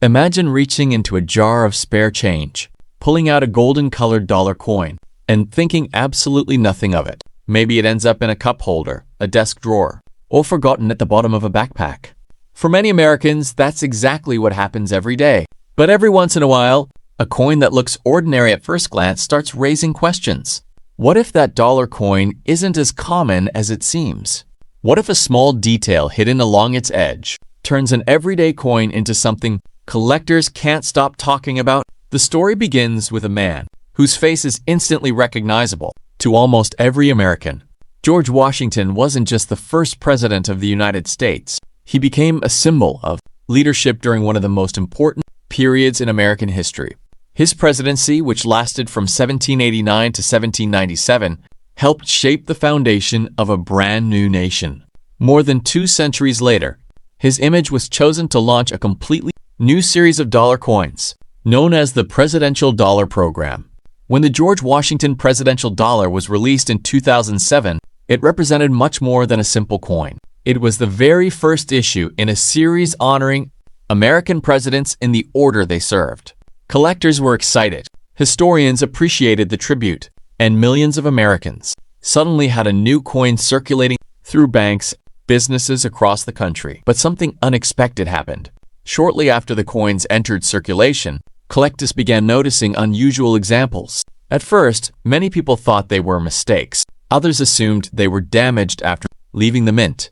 Imagine reaching into a jar of spare change, pulling out a golden-colored dollar coin, and thinking absolutely nothing of it. Maybe it ends up in a cup holder, a desk drawer, or forgotten at the bottom of a backpack. For many Americans, that's exactly what happens every day. But every once in a while, a coin that looks ordinary at first glance starts raising questions. What if that dollar coin isn't as common as it seems? What if a small detail hidden along its edge turns an everyday coin into something collectors can't stop talking about? The story begins with a man whose face is instantly recognizable to almost every American. George Washington wasn't just the first president of the United States. He became a symbol of leadership during one of the most important periods in American history. His presidency, which lasted from 1789 to 1797, helped shape the foundation of a brand new nation. More than 2 centuries later, his image was chosen to launch a completely new series of dollar coins, known as the Presidential Dollar Program. When the George Washington Presidential Dollar was released in 2007, it represented much more than a simple coin. It was the very first issue in a series honoring American presidents in the order they served. Collectors were excited, historians appreciated the tribute, and millions of Americans suddenly had a new coin circulating through banks, businesses across the country. But something unexpected happened. Shortly after the coins entered circulation, collectors began noticing unusual examples. At first, many people thought they were mistakes. Others assumed they were damaged after leaving the mint.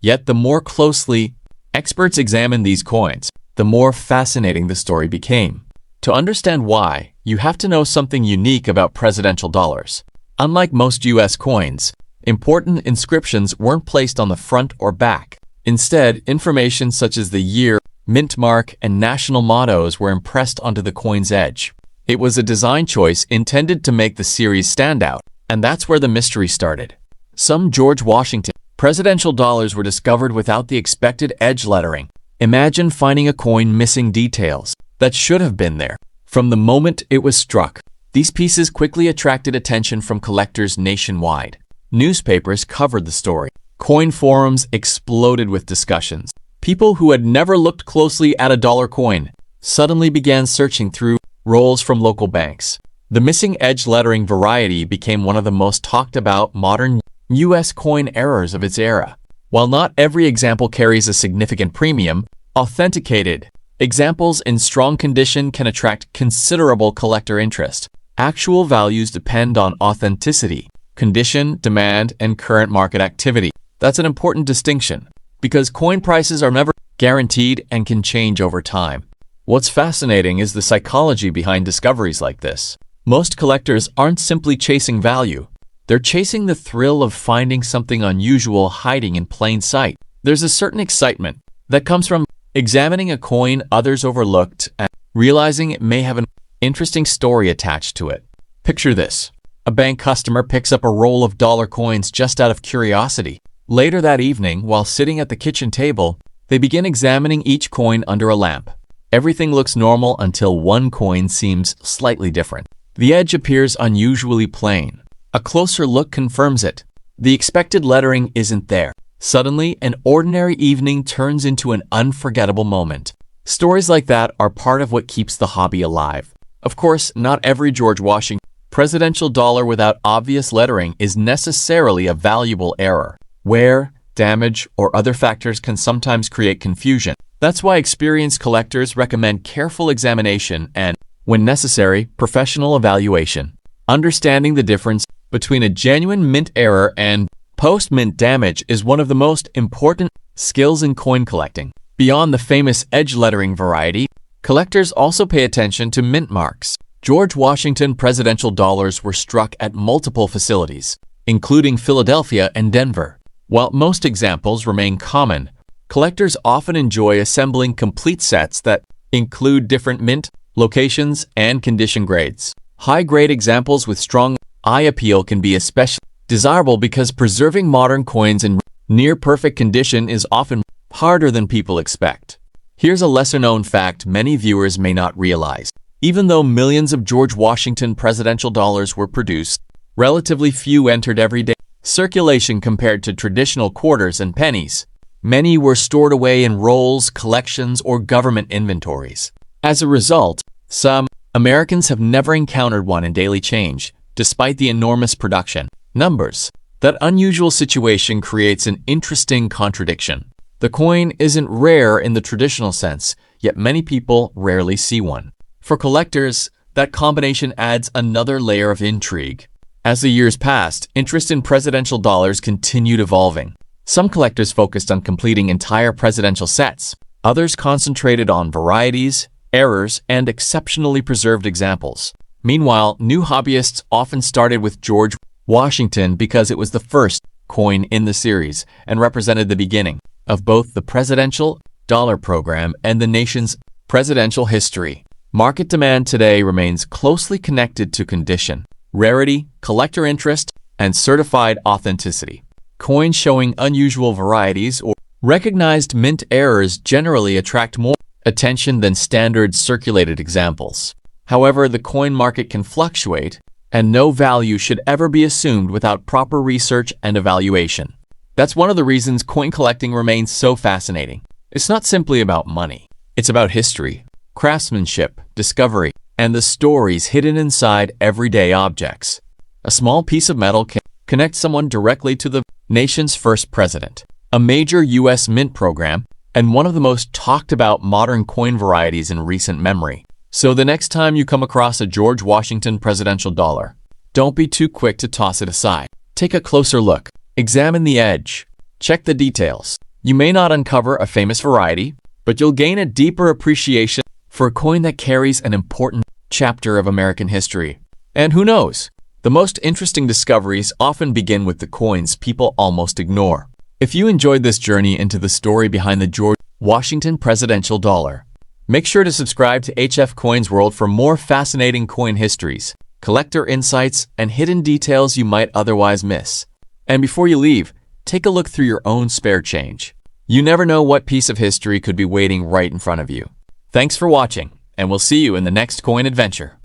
Yet the more closely experts examined these coins, the more fascinating the story became. To understand why, you have to know something unique about presidential dollars. Unlike most U.S. coins, important inscriptions weren't placed on the front or back. Instead, information such as the year, mint mark, and national mottos were impressed onto the coin's edge. It was a design choice intended to make the series stand out, and that's where the mystery started. Some George Washington presidential dollars were discovered without the expected edge lettering. Imagine finding a coin missing details that should have been there from the moment it was struck. These pieces quickly attracted attention from collectors nationwide. Newspapers covered the story. Coin forums exploded with discussions. People who had never looked closely at a dollar coin suddenly began searching through rolls from local banks. The missing edge lettering variety became one of the most talked about modern U.S. coin errors of its era. While not every example carries a significant premium, authenticated examples in strong condition can attract considerable collector interest. Actual values depend on authenticity, condition, demand, and current market activity. That's an important distinction, because coin prices are never guaranteed and can change over time. What's fascinating is the psychology behind discoveries like this. Most collectors aren't simply chasing value. They're chasing the thrill of finding something unusual hiding in plain sight. There's a certain excitement that comes from examining a coin others overlooked and realizing it may have an interesting story attached to it. Picture this. A bank customer picks up a roll of dollar coins just out of curiosity. Later that evening, while sitting at the kitchen table, they begin examining each coin under a lamp. Everything looks normal until one coin seems slightly different. The edge appears unusually plain. A closer look confirms it. The expected lettering isn't there. Suddenly, an ordinary evening turns into an unforgettable moment. Stories like that are part of what keeps the hobby alive. Of course, not every George Washington presidential dollar without obvious lettering is necessarily a valuable error. Wear, damage, or other factors can sometimes create confusion. That's why experienced collectors recommend careful examination and, when necessary, professional evaluation. Understanding the difference between a genuine mint error and post-mint damage is one of the most important skills in coin collecting. Beyond the famous edge lettering variety, collectors also pay attention to mint marks. George Washington presidential dollars were struck at multiple facilities, including Philadelphia and Denver. While most examples remain common, collectors often enjoy assembling complete sets that include different mint, locations, and condition grades. High-grade examples with strong eye appeal can be especially desirable because preserving modern coins in near-perfect condition is often harder than people expect. Here's a lesser-known fact many viewers may not realize. Even though millions of George Washington presidential dollars were produced, relatively few entered everyday circulation compared to traditional quarters and pennies. Many were stored away in rolls, collections, or government inventories. As a result, some Americans have never encountered one in daily change, despite the enormous production numbers. That unusual situation creates an interesting contradiction. The coin isn't rare in the traditional sense, yet many people rarely see one. For collectors, that combination adds another layer of intrigue. As the years passed, interest in presidential dollars continued evolving. Some collectors focused on completing entire presidential sets. Others concentrated on varieties, errors, and exceptionally preserved examples. Meanwhile, new hobbyists often started with George Washington because it was the first coin in the series and represented the beginning of both the presidential dollar program and the nation's presidential history. Market demand today remains closely connected to condition, rarity, collector interest, and certified authenticity. Coins showing unusual varieties or recognized mint errors generally attract more attention than standard circulated examples. However, the coin market can fluctuate, and no value should ever be assumed without proper research and evaluation. That's one of the reasons coin collecting remains so fascinating. It's not simply about money. It's about history, craftsmanship, discovery, and the stories hidden inside everyday objects. A small piece of metal can connect someone directly to the nation's first president, a major U.S. mint program, and one of the most talked about modern coin varieties in recent memory. So the next time you come across a George Washington presidential dollar, don't be too quick to toss it aside. Take a closer look. Examine the edge. Check the details. You may not uncover a famous variety, but you'll gain a deeper appreciation for a coin that carries an important chapter of American history. And who knows? The most interesting discoveries often begin with the coins people almost ignore. If you enjoyed this journey into the story behind the George Washington presidential dollar, make sure to subscribe to HF Coins World for more fascinating coin histories, collector insights, and hidden details you might otherwise miss. And before you leave, take a look through your own spare change. You never know what piece of history could be waiting right in front of you. Thanks for watching, and we'll see you in the next coin adventure.